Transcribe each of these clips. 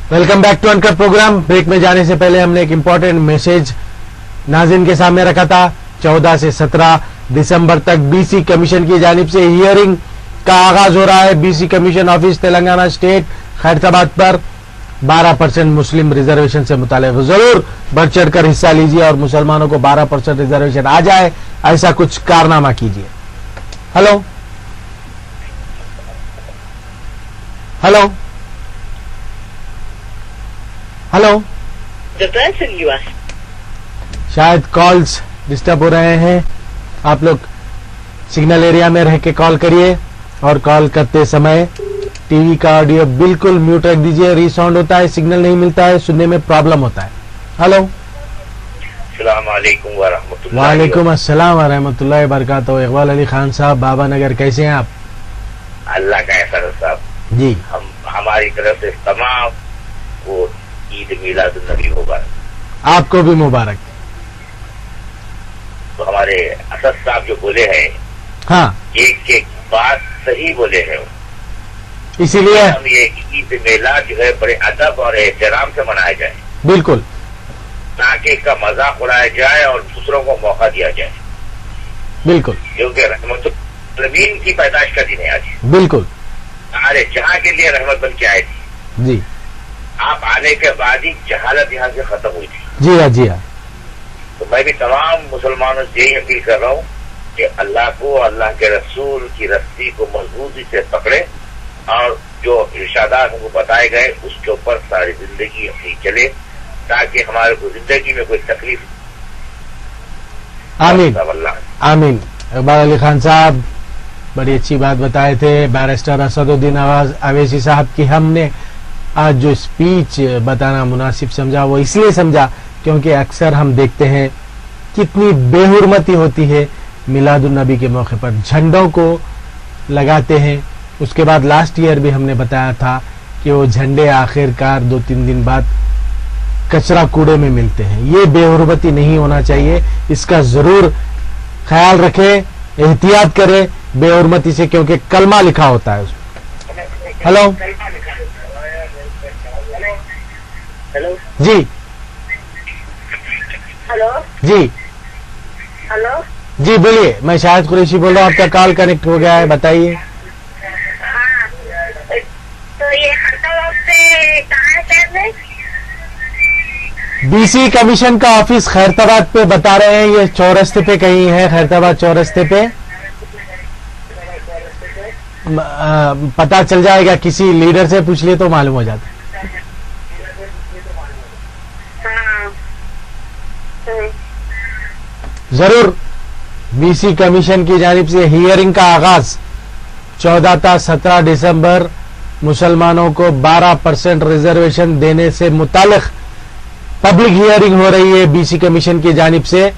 Welcome back to uncut programme. Break में जाने से पहले हमने एक इंपॉर्टेंट मैसेज नाज़रीन के सामने रखा था। 14 से 17 दिसंबर तक बीसी कमीशन की जानिब से हियरिंग का आगाज हो रहा है। BC commission office Telangana state Khairatabad पर 12% मुस्लिम रिजर्वेशन से मुताल्लिक जरूर बढ़ चढ़ कर हिस्सा लीजिए और मुसलमानों को 12% रिजर्वेशन आ जाए, ऐसा कुछ कारनामा कीजिए। हेलो हेलो हेलो, शायद कॉल्स डिस्टर्ब हो रहे हैं। आप लोग सिग्नल एरिया में रह के कॉल करिए और कॉल करते समय टीवी का ऑडियो बिल्कुल म्यूट रख दीजिए। रीसाउंड होता है, सिग्नल नहीं मिलता है, सुनने में प्रॉब्लम होता है। हेलो, अस्सलाम वालेकुम वरहमतुल्लाह। वालेकुम अस्सलाम वरहमतुल्लाह वबरकातुहू। इकबाल अली खान साहब, बाबा नगर, कैसे हैं आप? अल्लाह का एहसान साहब जी, हमारी तरफ से तमाम को ईद मिलाद नबी मुबारक। आपको भी मुबारक। तो हमारे असद साहब जो बोले हैं, हाँ, एक बात सही बोले हैं। इसीलिए हम ये ईद मिलाद जो है बड़े अदब और एहतराम से मनाया जाए, बिल्कुल ताकि इसका मजाक उड़ाया जाए और दूसरों को मौका दिया जाए, बिल्कुल क्योंकि रहमतुल की पैदाइश का दिन है आज। बिल्कुल, हमारे जहाँ के लिए रहमत बन के आई थी। जी आप आने के बाद ही जहालत यहाँ से खत्म हुई थी। जी हाँ, जी हाँ, तो मैं भी तमाम मुसलमानों से यही अपील कर रहा हूँ कि अल्लाह को, अल्लाह के रसूल की रस्सी को मजबूती से पकड़े और जो इरशादात हमको बताए गए उसके ऊपर सारी जिंदगी अपनी चले, ताकि हमारे को जिंदगी में कोई तकलीफ। आमीन आमीन। इकबाल अली खान साहब बड़ी अच्छी बात बताए थे। बैरिस्टर असदुद्दीन अवैसी साहब की हमने आज जो स्पीच बताना मुनासिब समझा, वो इसलिए समझा क्योंकि अक्सर हम देखते हैं कितनी बेहुरमती होती है मिलादुन नबी के मौके पर। झंडों को लगाते हैं, उसके बाद लास्ट ईयर भी हमने बताया था कि वो झंडे आखिरकार 2-3 दिन बाद कचरा कूड़े में मिलते हैं। ये बेहुरमती नहीं होना चाहिए, इसका जरूर ख्याल रखें, एहतियात करें बेहुरमती से, क्योंकि कलमा लिखा होता है उसमें। हेलो हेलो जी, हेलो जी हेलो, जी बोलिए। मैं शाहिद कुरैशी बोल रहा हूँ, आपका कॉल कनेक्ट हो गया है, बताइए। हाँ, तो ये खैरताबाद से कहाँ है सर? बीसी कमीशन का ऑफिस खैरताबाद पे बता रहे हैं, ये चौरस्ते पे कहीं है, खैरताबाद चौरस्ते पे। पता चल जाएगा, किसी लीडर से पूछ लिए तो मालूम हो जाता। जरूर बीसी कमीशन की जानिब से हियरिंग का आगाज 14 था 17 दिसंबर मुसलमानों को 12% रिजर्वेशन देने से मुतालिक पब्लिक हियरिंग हो रही है बीसी कमीशन की जानिब से।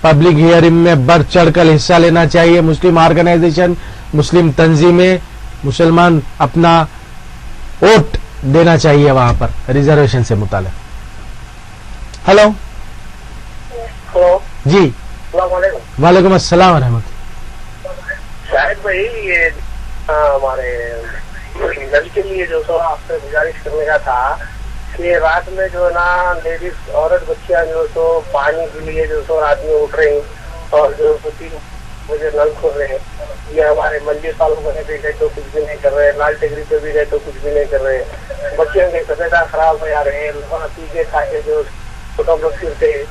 पब्लिक हियरिंग में बढ़ चढ़कर हिस्सा लेना चाहिए। मुस्लिम ऑर्गेनाइजेशन, मुस्लिम तंजीमें, मुसलमान अपना वोट देना चाहिए वहां पर रिजर्वेशन से मुतालिक। हेलो हेलो जी, अस्सलामुअलैकुम। वालेकुम अस्सलाम व रहमतुल्लाह। शायद भाई ये हमारे नल के लिए जो सो आपसे गुजारिश करने का था कि रात में जो है ना लेडीज औरत बच्चियां जो सो पानी के लिए जो सो रात में उठ रही और जो 3 बजे नल खोल रहे हैं। ये हमारे मंडी सालों में भी गए तो कुछ भी नहीं कर रहे, लाल टेकरी पे भी गए तो कुछ भी नहीं कर रहे। बच्चियों की तबियत खराब हो जा रहे हैं, पी के खा के जो फोटो फिरते हैं।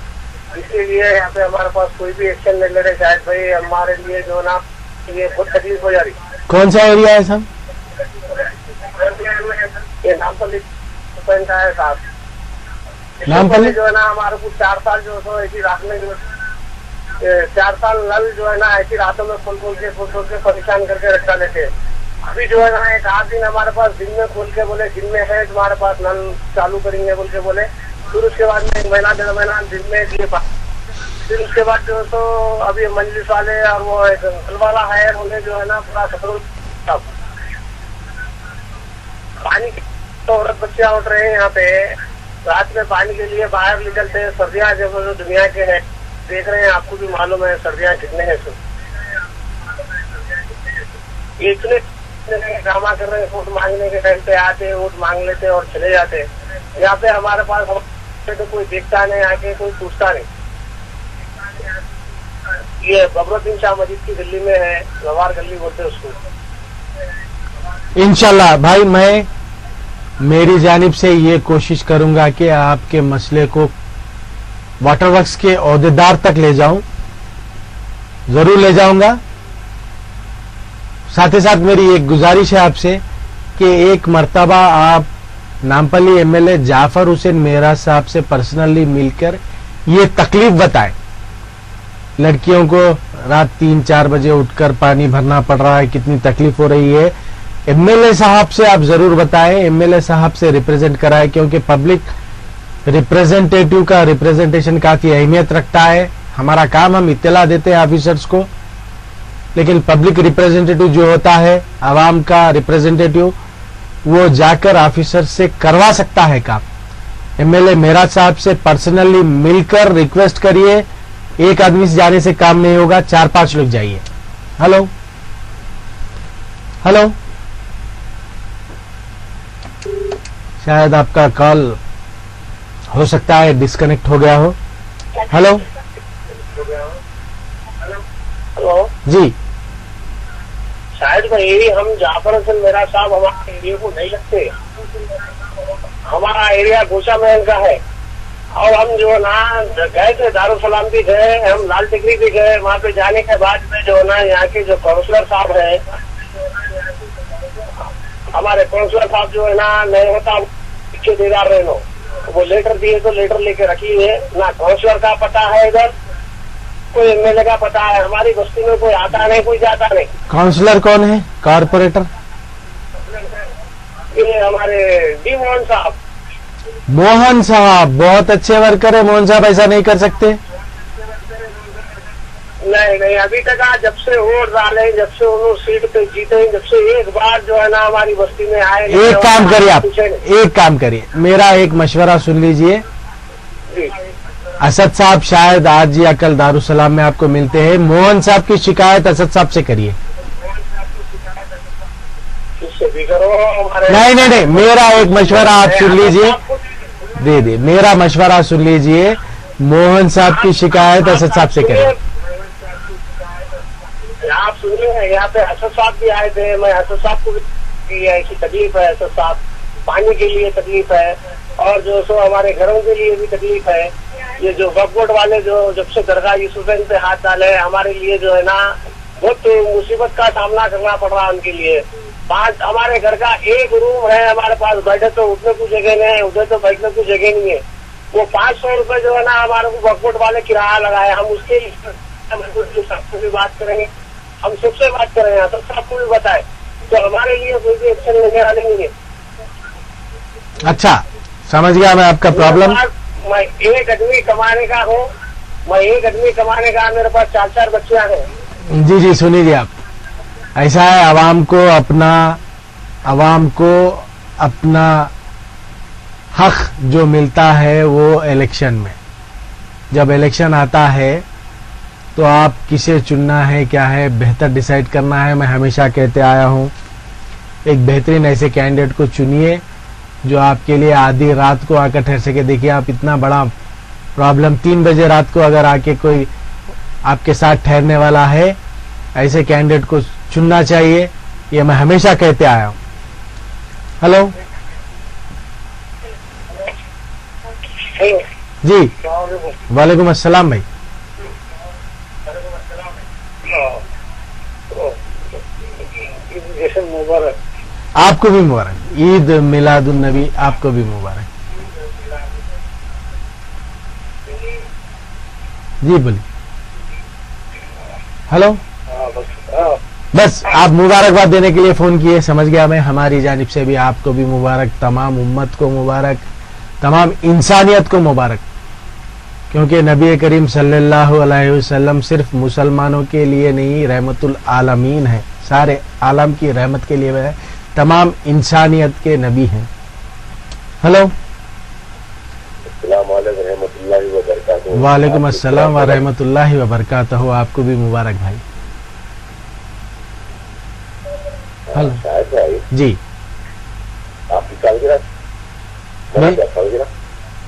इसीलिए यहाँ पे हमारे पास कोई भी एक्शन नहीं ले रहे। शायद भाई हमारे लिए जो ना ये बहुत तकलीफ हो जा रही। कौन सा एरिया है साहब? ये नामपल्ली का है साहब। नामपल्ली जो है ना हमारे को 4 साल जो है ऐसी रात में जो 4 साल नल जो है ना ऐसी रातों में खोल के परेशान करके रख डाले थे। अभी जो है ना एक 8 दिन हमारे पास दिन में खोल के बोले दिन में है तुम्हारे पास नल चालू करेंगे बोल के बोले। फिर उसके बाद में 1 महीना 1.5 महीना दिन में दिए। फिर उसके बाद जो तो अभी मंजलिस वाले और वो एक नल वाला है उन्हें जो है ना पूरा खतरों पानी तो औरत बच्चियां उठ रहे हैं यहाँ पे रात में पानी के लिए बाहर निकलते हैं। सर्दियाँ जब जो दुनिया के हैं देख रहे हैं, आपको भी मालूम है सर्दियाँ कितने हैं। इतने ड्रामा कर रहे हैं, वोट मांगने के टाइम पे आते, वोट मांग लेते और चले जाते। यहाँ पे हमारे पास तो कोई देखता नहीं, आके कोई पूछता नहीं। ये बबरुद्दीन शाह मस्जिद की दिल्ली में है, गवार गली बोलते हैं उसको। इंशाल्लाह भाई, मैं मेरी जानिब से ये कोशिश करूंगा कि आपके मसले को वाटर वर्क्स के ओहदेदार तक ले जाऊं, जरूर ले जाऊंगा। साथ ही साथ मेरी एक गुजारिश है आपसे कि एक मर्तबा आप नामपल्ली एमएलए जाफर हुसैन मेहरा साहब से पर्सनली मिलकर ये तकलीफ बताएं। लड़कियों को रात 3-4 बजे उठकर पानी भरना पड़ रहा है, कितनी तकलीफ हो रही है। एमएलए साहब से आप जरूर बताएं, एमएलए साहब से रिप्रेजेंट कराएं, क्योंकि पब्लिक रिप्रेजेंटेटिव का रिप्रेजेंटेशन काफी अहमियत रखता है। हमारा काम हम इत्तला देते हैं ऑफिसर्स को, लेकिन पब्लिक रिप्रेजेंटेटिव जो होता है, आवाम का रिप्रेजेंटेटिव, वो जाकर ऑफिसर से करवा सकता है काम। एमएलए मेहरा साहब से पर्सनली मिलकर रिक्वेस्ट करिए। एक आदमी से जाने से काम नहीं होगा, 4-5 लोग जाइए। हेलो हेलो, शायद आपका कॉल हो सकता है डिस्कनेक्ट हो गया हो। हेलो हेलो जी, शायद भाई हम जाफर हुसैन मेहरा साहब हमारे एरिया को नहीं लगते। हमारा एरिया गोशा महल का है, और हम जो है ना गए थे, दारुसलाम भी गए, हम लाल टिकरी भी गए। वहाँ पे जाने के बाद में जो है ना यहाँ के जो काउंसलर साहब है, हमारे काउंसलर साहब जो है ना नहीं होता पीछे देदार रहनो, वो लेटर दिए तो लेटर लेके रखी है ना। काउंसलर का पता है इधर, कोई एमएलए का पता है। हमारी बस्ती में कोई आता नहीं, कोई जाता नहीं। काउंसलर कौन है? कारपोरेटर ये हमारे डी मोहन साहब। मोहन साहब बहुत अच्छे वर्कर है। मोहन साहब ऐसा नहीं कर सकते। नहीं, अभी तक जब से वोट डाले, जब से उन्होंने सीट पे जीते, जब से एक बार जो है ना हमारी बस्ती में आए। एक काम करिए आप, एक काम करिए, मेरा एक मशवरा सुन लीजिए। असद साहब शायद आज या कल दारुसलाम में आपको मिलते हैं। मोहन साहब की शिकायत असद साहब से करिए। नहीं, मेरा एक मशवरा आप सुन लीजिए। दे मेरा मशवरा सुन लीजिए। मोहन साहब की शिकायत असद साहब से करिए। आप सुनिए, यहाँ पे असद साहब भी आए थे। मैं असद साहब को भी ऐसी तकलीफ है। असद साहब पानी के लिए तकलीफ है, और जो सो हमारे घरों के लिए भी तकलीफ है। ये जो वक्फ वाले जो जब से दरगाह यूसुफैन पे हाथ डाले, हमारे लिए जो है ना बहुत मुसीबत का सामना करना पड़ रहा है उनके लिए। 5 हमारे घर का एक रूम है हमारे पास, बैठे तो उठने को जगह नहीं है, उधर तो बैठने को जगह नहीं है। वो 500 रुपए जो है ना हमारे को वक्फ वाले किराया लगाए। हम उसके सबसे भी बात करेंगे, हम सबसे बात करेंगे, तो सबको भी बताए, तो हमारे लिए कोई भी एक्शन लेने वाले नहीं है। अच्छा, समझ गया मैं आपका प्रॉब्लम। मैं एक आदमी कमाने का हूँ, मेरे पास 4-4 बच्चियां हैं। जी, सुनिए आप, ऐसा है, आवाम को अपना हक जो मिलता है वो इलेक्शन में, जब इलेक्शन आता है तो आप किसे चुनना है, क्या है, बेहतर डिसाइड करना है। मैं हमेशा कहते आया हूं, एक बेहतरीन ऐसे कैंडिडेट को चुनिए जो आपके लिए आधी रात को आकर ठहर सके। देखिए, आप इतना बड़ा प्रॉब्लम 3 बजे रात को अगर आके कोई आपके साथ ठहरने वाला है, ऐसे कैंडिडेट को चुनना चाहिए। ये मैं हमेशा कहते आया हूं। हेलो जी, वालेकुम अस्सलाम भाई। मुबारक, आपको भी मुबारक, ईद मिलादुन नबी आपको भी मुबारक। जी बोलिए। हेलो, बस आप मुबारकबाद देने के लिए फोन किए, समझ गया मैं। हमारी जानिब से भी आपको भी मुबारक, तमाम उम्मत को मुबारक, तमाम इंसानियत को मुबारक, क्योंकि नबी करीम सल्लल्लाहु अलैहि वसल्लम सिर्फ मुसलमानों के लिए नहीं, रहमतुल आलमीन है, सारे आलम की रहमत के लिए वह तमाम इंसानियत के नबी हैं। हेलो, वालेकुम अस्सलाम व रहमतुल्लाहि व बरकातहू। आपको भी मुबारक भाई। हेलो, جی آپ کی سالگرہ سالگرہ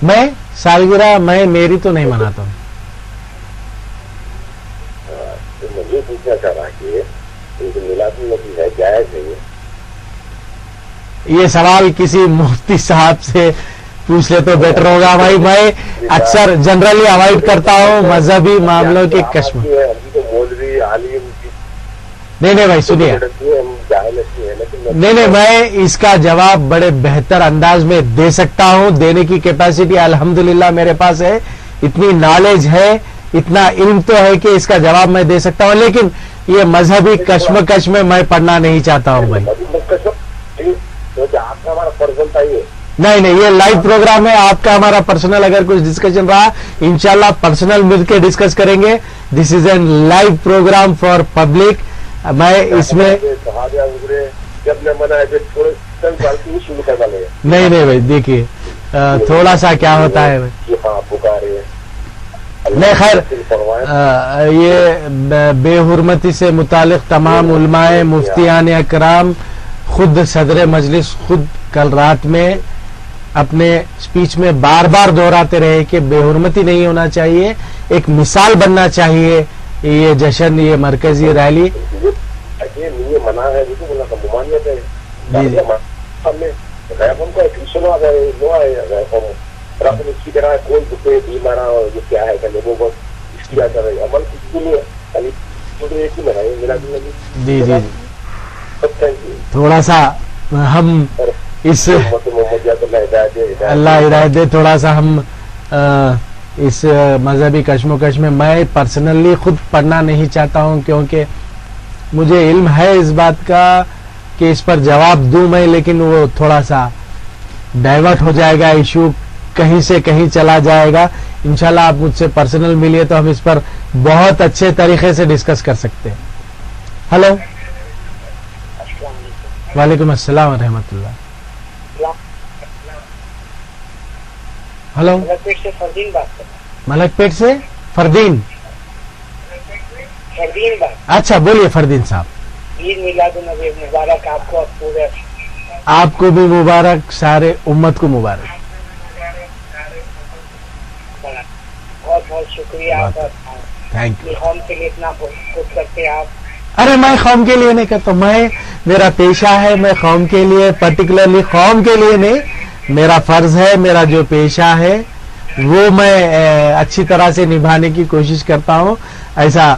میں سالگرہ میں میری تو نہیں مناتا ہوں. تو میں یہ پوچھنا چاہ رہا کہ میلاد النبی ہے جائز ہے یہ سوال کسی مفتی صاحب سے پوچھ لے تو بیٹر ہوگا بھائی. میں اکثر جنرلی اوائڈ کرتا ہوں مذہبی معاملوں کے کشم. تو مولوی عالم نہیں بھائی سنیے, نہیں میں اس کا جواب بڑے بہتر انداز میں دے سکتا ہوں. دینے کی کیپیسٹی الحمدللہ میرے پاس ہے, اتنی نالج ہے, اتنا علم تو ہے کہ اس کا جواب میں دے سکتا ہوں. لیکن یہ مذہبی کشمکش میں میں پڑھنا نہیں چاہتا ہوں بھائی. آپ کا ہمارا فرض بنتا ہی ہے. نہیں یہ لائیو پروگرام ہے. آپ کا ہمارا پرسنل اگر کچھ ڈسکشن رہا انشاءاللہ پرسنل مل کے ڈسکس کریں گے. This is an live program for public. میں اس میں نہیں بھائی دیکھیے تھوڑا سا کیا ہوتا ہے نہیں خیر یہ بے حرمتی سے متعلق تمام علماء مفتیان اکرام خود صدر مجلس خود کل رات میں اپنے اسپیچ میں بار بار دہراتے رہے کہ بے حرمتی نہیں ہونا چاہیے, ایک مثال بننا چاہیے یہ جشن, یہ مرکزی ریلی. یہ منع ہے ممانعت ہے کی طرح کوئی دکھے بیمار جو کیا ہے لوگوں کو کیا کر رہے عمل کے لیے جی تھوڑا سا ہم اس اللہ ہدایت دے, تھوڑا سا ہم اس مذہبی کشمکش میں پرسنلی خود پڑھنا نہیں چاہتا ہوں کیونکہ مجھے علم ہے اس بات کا کہ اس پر جواب دوں میں, لیکن وہ تھوڑا سا ڈائیورٹ ہو جائے گا, ایشو کہیں سے کہیں چلا جائے گا. انشاءاللہ آپ مجھ سے پرسنل ملیے تو ہم اس پر بہت اچھے طریقے سے ڈسکس کر سکتے ہیں. ہلو وعلیکم السلام ورحمۃ اللہ. ہلو ملک پیٹ سے فردین. اچھا بولیے فردین صاحب. عید میلاد النبی مبارک آپ کو, پورے آپ کو بھی مبارک, سارے امت کو مبارک. بہت بہت شکریہ آپ کا, تھینک یو. قوم کے لیے اتنا کچھ کرتے آپ. ارے میں قوم کے لیے نہیں کرتا, میں میرا پیشہ ہے, میں قوم کے لیے پرٹیکولرلی قوم کے لیے نہیں, میرا فرض ہے, میرا جو پیشہ ہے وہ میں اچھی طرح سے نبھانے کی کوشش کرتا ہوں. ایسا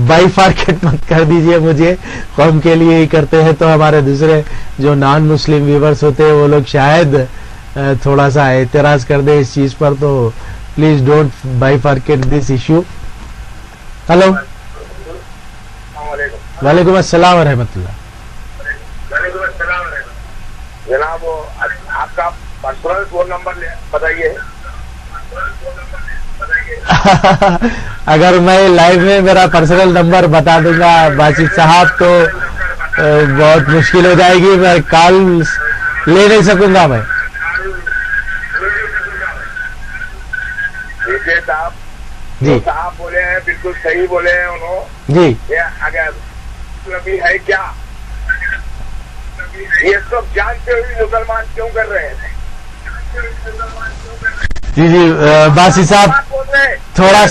بائی فارکٹ مت کر دیجئے مجھے, قوم کے لیے ہی کرتے ہیں تو ہمارے دوسرے جو نان مسلم ویورز ہوتے ہیں وہ لوگ شاید تھوڑا سا اعتراض کر دیں اس چیز پر, تو please don't by forget this issue. Hello وعلیکم السلام ورحمۃ اللہ. جناب آپ کا پرسنل فون نمبر بتائیے. اگر میں لائیو میں میرا پرسنل نمبر بتا دوں گا باسط صاحب تو بہت مشکل ہو جائے گی, میں کال لے نہیں سکوں گا میں. جی صاحب بولے ہیں, بالکل صحیح بولے ہیں انہوں. جی اگر نبی ہے کیا یہ سب جانتے ہوئے مسلمان کیوں کر رہے ہیں؟ جی باسی صاحب تھوڑا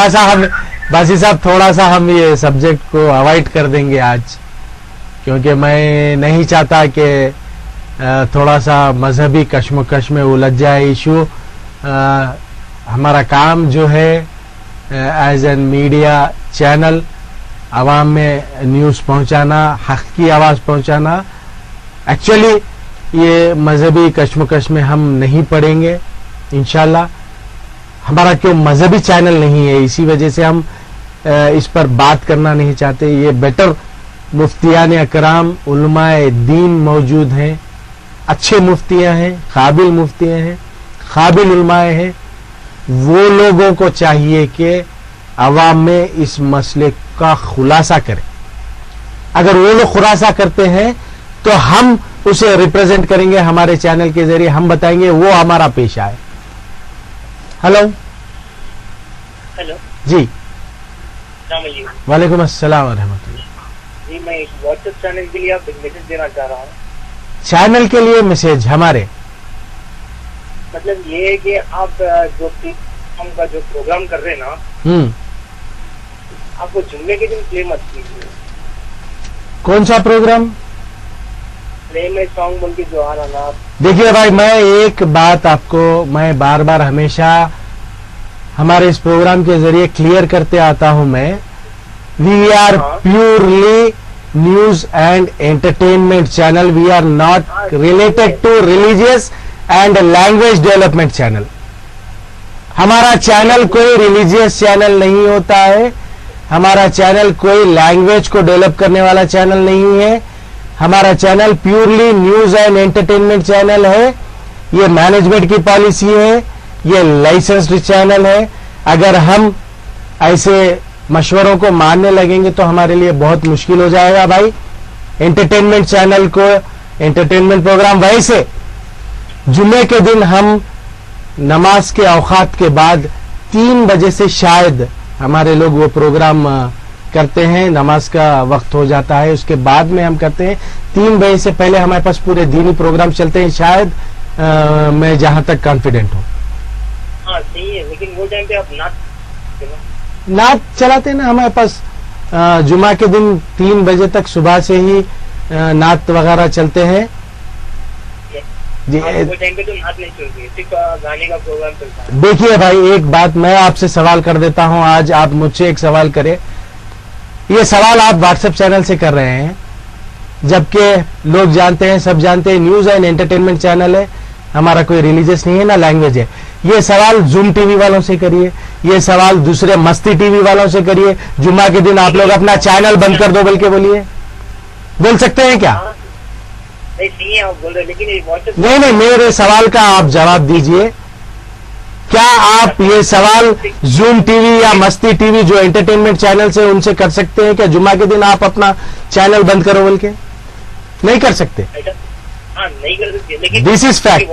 سا ہم باسی صاحب تھوڑا سا ہم یہ سبجیکٹ کو اوائڈ کر دیں گے آج, کیونکہ میں نہیں چاہتا کہ تھوڑا سا مذہبی کشمکش میں الجھ جائے ایشو. ہمارا کام جو ہے ایز این میڈیا چینل عوام میں نیوز پہنچانا, حق کی آواز پہنچانا. ایکچولی یہ مذہبی کشمکش میں ہم نہیں پڑیں گے انشاءاللہ. ہمارا کیوں مذہبی چینل نہیں ہے, اسی وجہ سے ہم اس پر بات کرنا نہیں چاہتے. یہ بیٹر مفتیان اکرام علماء دین موجود ہیں, اچھے مفتیاں ہیں, قابل مفتیاں ہیں, قابل علماء ہیں. وہ لوگوں کو چاہیے کہ عوام میں اس مسئلے کا خلاصہ کریں. اگر وہ لوگ خلاصہ کرتے ہیں تو ہم اسے ریپرزینٹ کریں گے ہمارے چینل کے ذریعے, ہم بتائیں گے وہ ہمارا پیشہ ہے. ہلو ہلو جی السلام علیکم. وعلیکم السلام ورحمۃ اللہ. جی میں واٹس ایپ چینل کے لیے آپ میسج دینا چاہ رہا ہوں. چینل کے لیے میسج ہمارے مطلب یہ ہے کہ آپ جو ہم کا جو پروگرام کر رہے ہیں نا آپ کو جمعے کے دن پلے مت کیجیے. کون سا پروگرام؟ پلے میں سانگ بن کے جو آنا نا. دیکھیے بھائی میں ایک بات آپ کو میں بار بار ہمیشہ ہمارے اس پروگرام کے ذریعے کلیئر کرتے آتا ہوں. میں we are purely news and entertainment channel. We are not related to religious and language development channel. ہمارا چینل کوئی ریلیجیس چینل نہیں ہوتا ہے. ہمارا چینل کوئی لینگویج کو ڈیولپ کرنے والا چینل نہیں ہے. ہمارا channel purely news and entertainment channel ہے. یہ مینجمنٹ کی پالیسی ہے. یہ لائسنسڈ چینل ہے. اگر ہم ایسے مشوروں کو ماننے لگیں گے تو ہمارے لیے بہت مشکل ہو جائے گا بھائی. انٹرٹینمنٹ چینل کو انٹرٹینمنٹ پروگرام ویسے جمعے کے دن ہم نماز کے اوقات کے بعد 3 بجے سے شاید ہمارے لوگ وہ پروگرام کرتے ہیں. نماز کا وقت ہو جاتا ہے اس کے بعد میں ہم کرتے ہیں. 3 بجے سے پہلے ہمارے پاس پورے دینی پروگرام چلتے ہیں شاید میں جہاں تک کانفیڈنٹ ہوں. ہاں صحیح ہے لیکن وہ ٹائم پہ آپ نعت چلاتے ہیں نا. ہمارے پاس جمعہ کے دن 3 بجے تک صبح سے ہی نعت وغیرہ چلتے ہیں. دیکھیے بھائی ایک بات میں آپ سے سوال کر دیتا ہوں. آج آپ مجھ سے ایک سوال کریں. یہ سوال آپ واٹس ایپ چینل سے کر رہے ہیں جبکہ لوگ جانتے ہیں سب جانتے ہیں نیوز اینڈ انٹرٹینمنٹ چینل ہے. ہمارا کوئی ریلیجیس نہیں ہے نہ لینگویج ہے. یہ سوال زوم ٹی وی والوں سے کریے. یہ سوال دوسرے مستی ٹی وی والوں سے کریے. جمعہ کے دن آپ لوگ اپنا چینل بند کر دو بول کے بولیے. بول سکتے ہیں کیا؟ نہیں میرے سوال کا آپ جواب دیجئے. کیا آپ یہ سوال زوم ٹی وی یا مستی ٹی وی جو انٹرٹینمنٹ چینل سے ان سے کر سکتے ہیں؟ کیا جمعہ کے دن آپ اپنا چینل بند کرو بول کے؟ نہیں کر سکتے. دس از فیکٹ.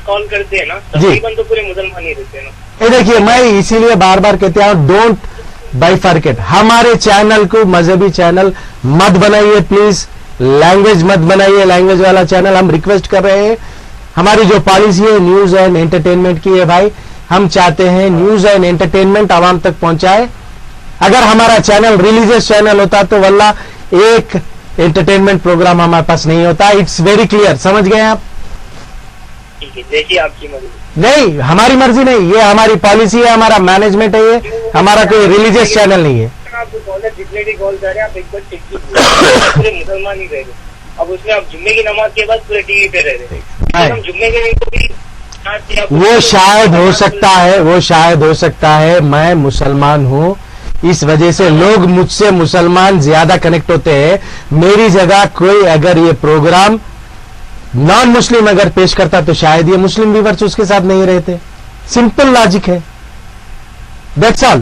کال کرتے ہیں نا تو پورے مسلمان ہی رہتے ہیں نا. دیکھیے میں اسی لیے بار بار کہتے ہیں ڈونٹ بائیفرکیٹ. ہمارے چینل کو مذہبی چینل مت بنائیے پلیز. لینگویج مت بنائیے لینگویج والا چینل. ہم ریکویسٹ کر رہے ہیں. ہماری جو پالیسی ہے نیوز اینڈ انٹرٹینمنٹ کی ہے بھائی. ہم چاہتے ہیں نیوز اینڈ انٹرٹینمنٹ عوام تک پہنچائے. اگر ہمارا چینل ریلیجیس چینل ہوتا تو واللہ ایک انٹرٹینمنٹ پروگرام ہمارے پاس نہیں ہوتا. It's very clear. سمجھ گئے آپ؟ دیکھیے آپ کی مرضی. نہیں ہماری مرضی نہیں. یہ ہماری پالیسی ہے. ہمارا مینجمنٹ ہے. یہ ہمارا کوئی ریلیجیس چینل نہیں ہے. جتنے بھی کال کر رہے ہیں آپ ایک بار چیک کیجیے. پورے مسلمان ہی رہ رہے. اب اس میں آپ جمعے کی نماز کے بعد پورے ٹی وی پہ رہ رہے. ہم جمعے کے وہ شاید ہو سکتا ہے. وہ شاید ہو سکتا ہے. میں مسلمان ہوں اس وجہ سے لوگ مجھ سے مسلمان زیادہ کنیکٹ ہوتے ہیں. میری جگہ کوئی اگر یہ پروگرام نان مسلم اگر پیش کرتا تو شاید یہ مسلم ویورز اس کے ساتھ نہیں رہتے. سمپل لاجک ہے. That's all.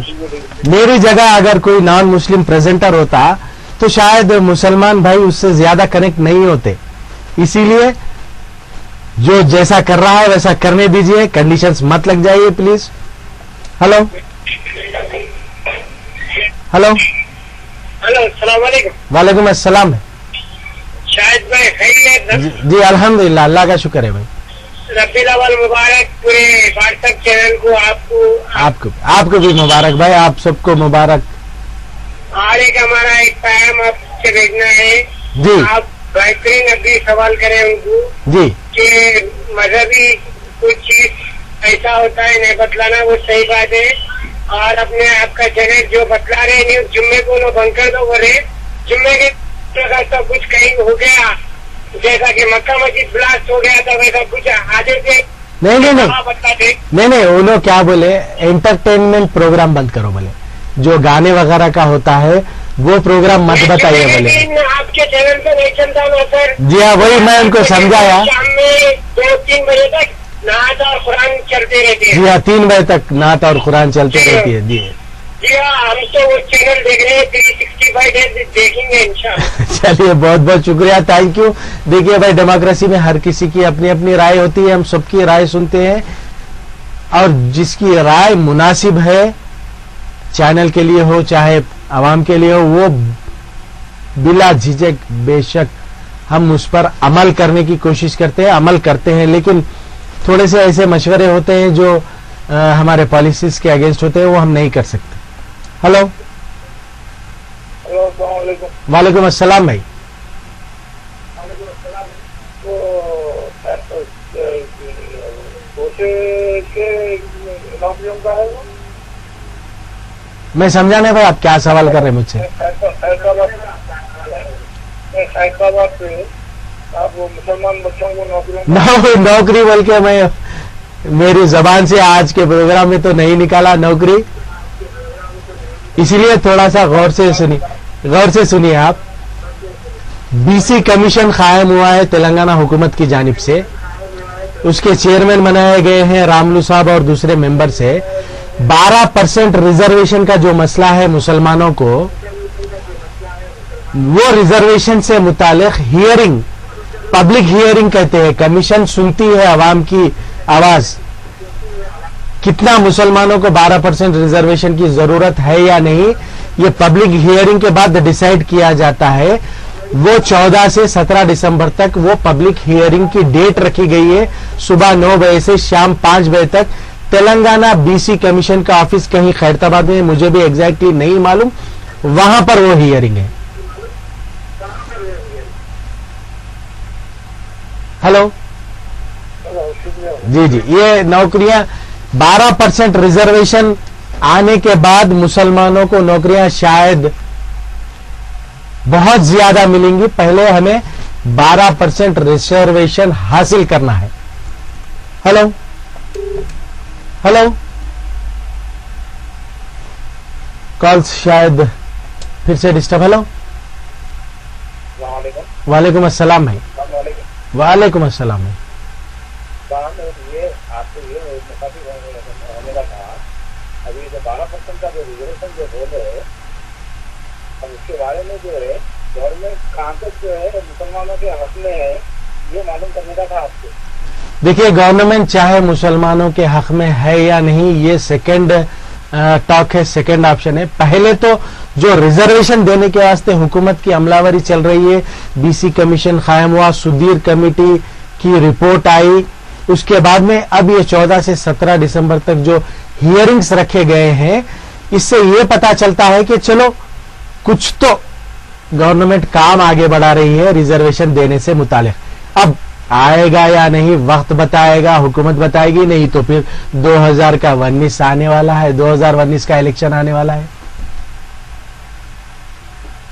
میری جگہ اگر کوئی نان مسلم پریزنٹر ہوتا تو شاید مسلمان بھائی اس سے زیادہ کنیکٹ نہیں ہوتے. اسی لیے جو جیسا کر رہا ہے ویسا کرنے دیجئے. کنڈیشنز مت لگ جائیے پلیز. ہلو ہلو ہلو السلام علیکم. وعلیکم السلام. شاید بھائی خیریت؟ جی الحمدللہ اللہ کا شکر ہے بھائی. ربیع الاول مبارک پورے واٹس ایپ چینل کو. آپ کو بھی مبارک بھائی. آپ سب کو مبارک. اور ایک ہمارا ایک پیغام آپ سے بھیجنا ہے. جی آپ بہترین ابھی سوال کریں ان کو جی کہ مذہبی کچھ چیز ایسا ہوتا ہے نہیں بتلانا. وہ صحیح بات ہے. اور اپنے آپ کا چینل جو بتلا رہے ہیں جمعے کو انہوں بند کر دو بولے. جمعے کے سب کچھ کہیں ہو گیا جیسا کہ مکہ مسجد بلاسٹ ہو گیا تھا ویسا کچھ حاضر تھے. نہیں انہوں کیا بولے انٹرٹینمنٹ پروگرام بند کرو بولے. جو گانے وغیرہ کا ہوتا ہے وہ پروگرام مت بتائیے بولے. آپ کے چینل پہ نہیں چلتا نا سر. جی ہاں وہی میں ان کو سمجھایا. شام میں 2-3 بجے تک نعت اور قرآن چلتے رہتے ہیں. جی ہاں 3 بجے تک نعت اور قرآن چلتے رہتی ہے. جی جی ہاں ہم تو وہ چینل دیکھ رہے ہیں 365 ڈیز دیکھیں گے انشاءاللہ. چلیے بہت بہت شکریہ. Thank you. دیکھیے بھائی ڈیموکریسی میں ہر کسی کی اپنی اپنی رائے ہوتی ہے. ہم سب کی رائے سنتے ہیں اور جس کی رائے مناسب ہے چینل کے لیے ہو چاہے आवाम के लिए हो, वो बिला झिझक बेशक हम उस पर अमल करने की कोशिश करते हैं, अमल करते हैं, लेकिन थोड़े से ऐसे मशवरे होते हैं जो हमारे पॉलिसीज के अगेंस्ट होते हैं, वो हम नहीं कर सकते। हेलो, वालेकुम अस्सलाम भाई। मैं समझा नहीं भाई, आप क्या सवाल कर रहे हैं मुझसे? हैदराबाद से आप वो मुसलमान बच्चों को नौकरी नौकरी बोल के मैं मेरी जबान से आज के प्रोग्राम में तो नहीं निकाला नौकरी, इसलिए थोड़ा सा गौर से सुनिए आप। बीसी कमीशन कायम हुआ है तेलंगाना हुकूमत की जानिब से, उसके चेयरमैन बनाए गए हैं रामलू साहब और दूसरे मेंबर से। 12% रिजर्वेशन का जो मसला है मुसलमानों को, वो रिजर्वेशन से मुतालिक हियरिंग, पब्लिक हियरिंग कहते हैं, कमीशन सुनती है अवाम की आवाज, कितना मुसलमानों को 12% रिजर्वेशन की जरूरत है या नहीं, ये पब्लिक हियरिंग के बाद डिसाइड किया जाता है। वो 14 से 17 दिसंबर तक वो पब्लिक हियरिंग की डेट रखी गई है, सुबह 9 बजे से शाम 5 बजे तक। तेलंगाना बीसी कमीशन का ऑफिस कहीं खैरताबाद में, मुझे भी एग्जैक्टली नहीं मालूम, वहां पर वो हियरिंग है। हेलो जी जी, ये नौकरियां 12% रिजर्वेशन आने के बाद मुसलमानों को नौकरियां शायद बहुत ज्यादा मिलेंगी। पहले हमें 12% रिजर्वेशन हासिल करना है। हेलो हेलो, कॉल शायद फिर से डिस्टर्ब। हेलो, वालेकुम अस्सलाम भाई। वालेकुम अस्सलाम भाई। ये आपको ये होने का था, अभी जो 12% का जो रिजर्वेशन जो बोल रहे हैं, अब उसके बारे में जो है गवर्नमेंट कहाँ तक जो है मुसलमानों के हक में है, ये मालूम करने का था आपको। देखिए, गवर्नमेंट चाहे मुसलमानों के हक में है या नहीं, ये सेकंड टॉक है, सेकंड ऑप्शन है। पहले तो जो रिजर्वेशन देने के वास्ते हुकूमत की अमलावरी चल रही है, बीसी कमीशन कायम हुआ, सुदीर कमेटी की रिपोर्ट आई, उसके बाद में अब ये 14 से 17 दिसंबर तक जो हियरिंग्स रखे गए हैं, इससे ये पता चलता है कि चलो कुछ तो गवर्नमेंट काम आगे बढ़ा रही है रिजर्वेशन देने से मुतालिक। अब आएगा या नहीं वक्त बताएगा, हुकूमत बताएगी, नहीं तो फिर 2019 आने वाला है, 2019 का इलेक्शन आने वाला है।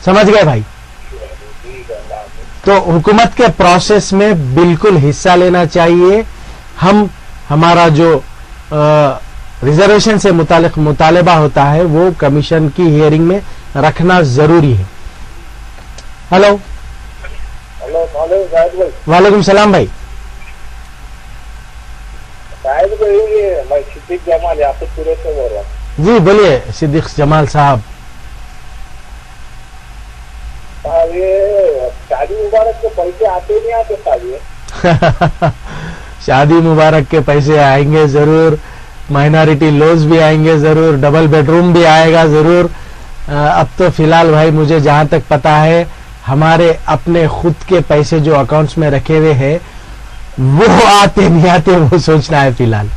समझ गए भाई? तो हुकूमत के प्रोसेस में बिल्कुल हिस्सा लेना चाहिए। हम हमारा जो रिजर्वेशन से मुतालिक मुतालबा होता है वो कमीशन की हियरिंग में रखना जरूरी है। हेलो हेलो, भाई। वालेकुम सलाम भाई। शायद ये मैं सिद्दीक जमाल यहाँ से पूरे से बोल रहा हूँ। जी बोलिए सिद्दीक जमाल साहब। ये शादी मुबारक के पैसे आते नहीं आते साहब? शादी मुबारक के पैसे आएंगे जरूर, माइनॉरिटी लॉज भी आएंगे जरूर, डबल बेडरूम भी आएगा जरूर। अब तो फिलहाल भाई मुझे जहां तक पता है, हमारे अपने खुद के पैसे जो अकाउंट्स में रखे हुए हैं वो आते नहीं आते वो सोचना है फिलहाल।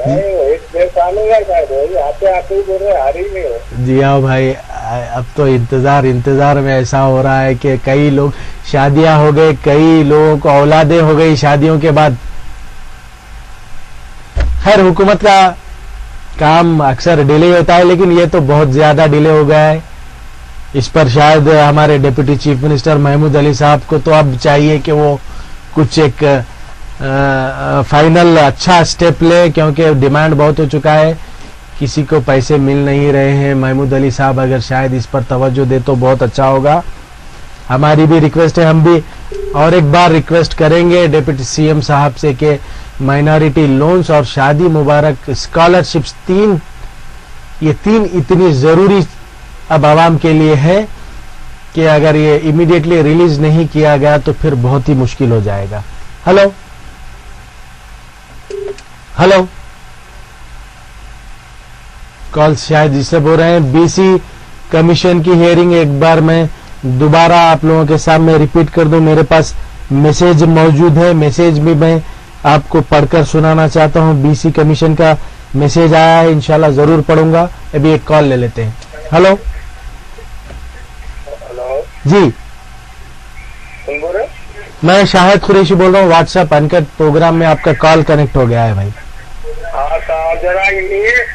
एक डेढ़ साल हो गया शायद, आते आते ही बोल रहे आ रही नहीं हो। जी हाँ भाई, अब तो इंतजार में ऐसा हो रहा है कि कई लोग शादियां हो गए, कई लोगों को औलादें हो गई शादियों के बाद। खैर हुकूमत का काम अक्सर डिले होता है, लेकिन ये तो बहुत ज्यादा डिले हो गया है। इस पर शायद हमारे deputy chief minister Mahmood Ali sahab को तो अब चाहिए कि वो कुछ एक फाइनल अच्छा स्टेप ले, क्योंकि डिमांड बहुत हो चुका है, किसी को पैसे मिल नहीं रहे हैं। महमूद अली साहब अगर शायद इस पर तवज्जो दे तो बहुत अच्छा होगा। हमारी भी रिक्वेस्ट है, हम भी और एक बार रिक्वेस्ट करेंगे डिप्टी सीएम साहब से कि माइनॉरिटी लोन्स और शादी मुबारक स्कॉलरशिप्स ये तीन इतनी जरूरी अब आवाम के लिए है कि अगर ये इमीडिएटली रिलीज नहीं किया गया तो फिर बहुत ही मुश्किल हो जाएगा। हेलो हेलो कॉल शायद डिस्टर्ब हो रहे हैं। बीसी कमीशन की हियरिंग एक बार मैं दोबारा आप लोगों के सामने रिपीट कर दूं। मेरे पास मैसेज मौजूद है, मैसेज भी मैं आपको पढ़कर सुनाना चाहता हूं। बीसी कमीशन का मैसेज आया है, इंशाल्लाह जरूर पढ़ूंगा। अभी एक कॉल ले लेते हैं। हेलो हेलो जी, कौन बोल रहे? मैं शाहिद कुरैशी बोल रहा हूँ। व्हाट्सएप अनकट प्रोग्राम में आपका कॉल कनेक्ट हो गया है भाई। हाँ साहब, जरा ये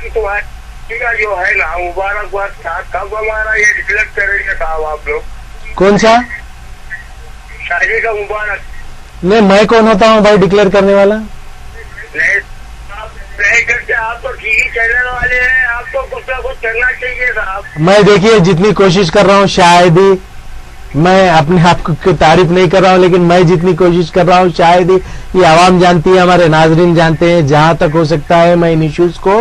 कि तुम्हारी का जो है ना मुबारकबाद था, कब हमारा ये डिक्लेयर करेंगे साहब आप लोग? कौन सा? शादी का मुबारक। नहीं, मैं कौन होता हूँ भाई डिक्लेयर करने वाला? नहीं, आप नहीं करते, आप तो टीवी चैनल वाले हैं, आपको कुछ ना कुछ करना चाहिए साहब। मैं देखिए जितनी कोशिश कर रहा हूँ, शायद ही मैं अपने आप की तारीफ नहीं कर रहा हूँ, लेकिन मैं जितनी कोशिश कर रहा हूँ शायद ही ये आवाम जानती है, हमारे नाजरीन जानते हैं। जहां तक हो सकता है मैं इन इश्यूज को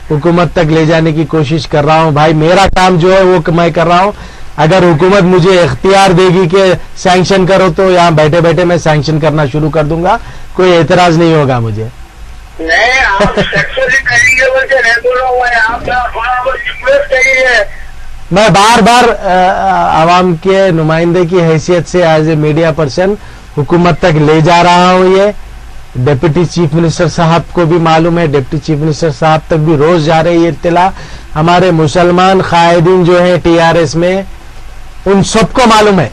हुकूमत तक ले जाने की कोशिश कर रहा हूँ। भाई मेरा काम जो है वो मैं कर रहा हूँ। अगर हुकूमत मुझे इख्तियार देगी कि सैंक्शन करो तो यहाँ बैठे बैठे मैं सैंक्शन करना शुरू कर दूंगा, कोई एतराज नहीं होगा मुझे। नहीं, आप सक्सेसफुली करेंगे बोलते नहीं बोला हुआ है, आप थोड़ा बहुत रिक्वेस्ट करिए। मैं बार बार आवाम के नुमाइंदे की हैसियत से एज ए मीडिया पर्सन हुकूमत तक ले जा रहा हूँ। ये डिप्टी चीफ मिनिस्टर साहब को भी मालूम है, डिप्टी चीफ मिनिस्टर साहब तक भी रोज जा रही है इत्तला। हमारे मुसलमान कायदीन जो है टीआरएस में, उन सबको मालूम है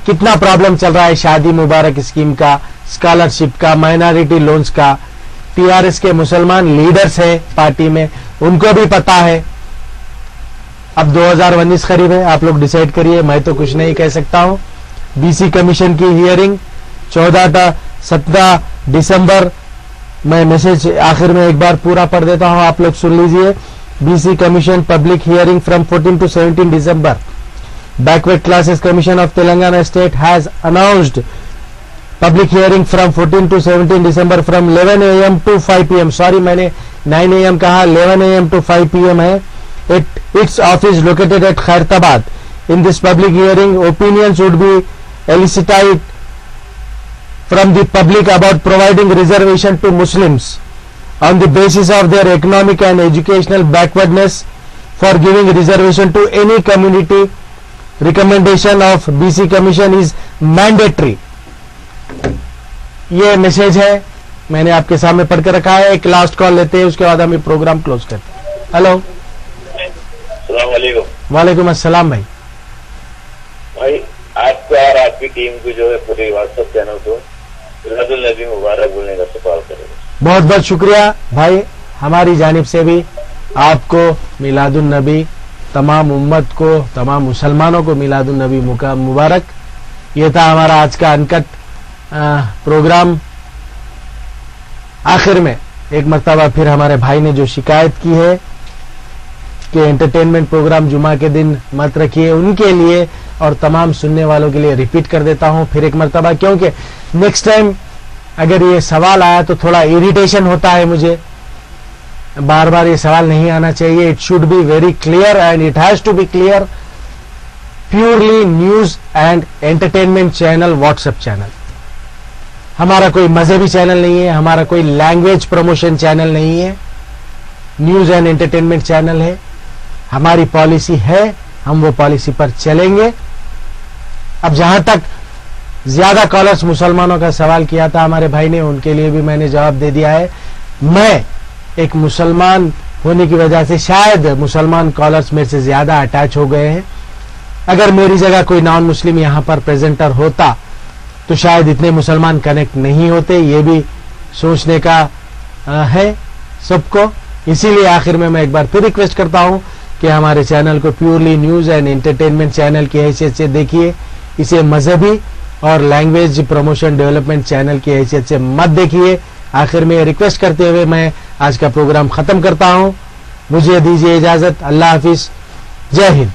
कितना प्रॉब्लम चल रहा है शादी मुबारक स्कीम का, स्कॉलरशिप का, माइनॉरिटी लोन्स का। टीआरएस के मुसलमान लीडर्स है पार्टी में, उनको भी पता है। अब 2019 करीब है, आप लोग डिसाइड करिए, मैं तो कुछ नहीं कह सकता हूं। बीसी कमीशन की हियरिंग 17 दिसंबर, मैं मैसेज आखिर में एक बार पूरा पढ़ देता हूं, आप लोग सुन लीजिए। BC commission public hearing from 14 to 17 December. Backward Classes Commission of Telangana State has announced public hearing from 14 to 17 December from 11 AM to 5 PM. Sorry, मैंने 9 AM कहा, 11 AM to 5 PM है। Its office located at Khairtabad. In this public hearing, opinions would be elicited from the public about providing reservation to Muslims on the basis of their economic and educational backwardness, for giving reservation to any community. Recommendation of BC Commission is mandatory. ये message है, मैंने आपके सामने पढ़ के रखा है। एक लास्ट कॉल लेते हैं, उसके बाद हम ये प्रोग्राम क्लोज करते हैं। हेलो, अस्सलाम वालेकुम। वालेकुम अस्सलाम भाई। भाई आपका और आपकी टीम को जो है पूरे व्हाट्सएप चैनल को मिलादुल नबी मुबारक बोलने का सवाल करेगा। बहुत बहुत शुक्रिया भाई, हमारी जानिब से भी आपको मिलादुल नबी, तमाम उम्मत को, तमाम मुसलमानों को मिलादुल नबी मुबारक। ये था हमारा आज का अनकट प्रोग्राम। आखिर में एक मर्तबा फिर हमारे भाई ने जो शिकायत की है कि एंटरटेनमेंट प्रोग्राम जुमा के दिन मत रखिए, उनके लिए और तमाम सुनने वालों के लिए रिपीट कर देता हूं फिर एक मर्तबा, क्योंकि नेक्स्ट टाइम अगर ये सवाल आया तो थोड़ा इरिटेशन होता है मुझे। बार बार ये सवाल नहीं आना चाहिए। It should be very clear and it has to be clear. Purely news and entertainment channel, WhatsApp channel. हमारा कोई मजहबी चैनल नहीं है, हमारा कोई लैंग्वेज प्रमोशन चैनल नहीं है, न्यूज एंड एंटरटेनमेंट चैनल है। हमारी पॉलिसी है, हम वो पॉलिसी पर चलेंगे। अब जहां तक ज्यादा कॉलर्स मुसलमानों का सवाल किया था हमारे भाई ने, उनके लिए भी मैंने जवाब दे दिया है। मैं एक मुसलमान होने की वजह से शायद मुसलमान कॉलर्स मेरे से ज्यादा अटैच हो गए हैं। अगर मेरी जगह कोई नॉन मुस्लिम यहां पर प्रेजेंटर होता तो शायद इतने मुसलमान कनेक्ट नहीं होते। ये भी सोचने का है सबको। इसीलिए आखिर में मैं एक बार फिर रिक्वेस्ट करता हूं कि हमारे चैनल को purely news and entertainment channel की हैसियत से देखिए, इसे मजहबी और लैंग्वेज प्रमोशन डेवलपमेंट चैनल की हैसियत से मत देखिए। आखिर में रिक्वेस्ट करते हुए मैं आज का प्रोग्राम खत्म करता हूं। मुझे दीजिए इजाजत। अल्लाह हाफिज, जय हिंद।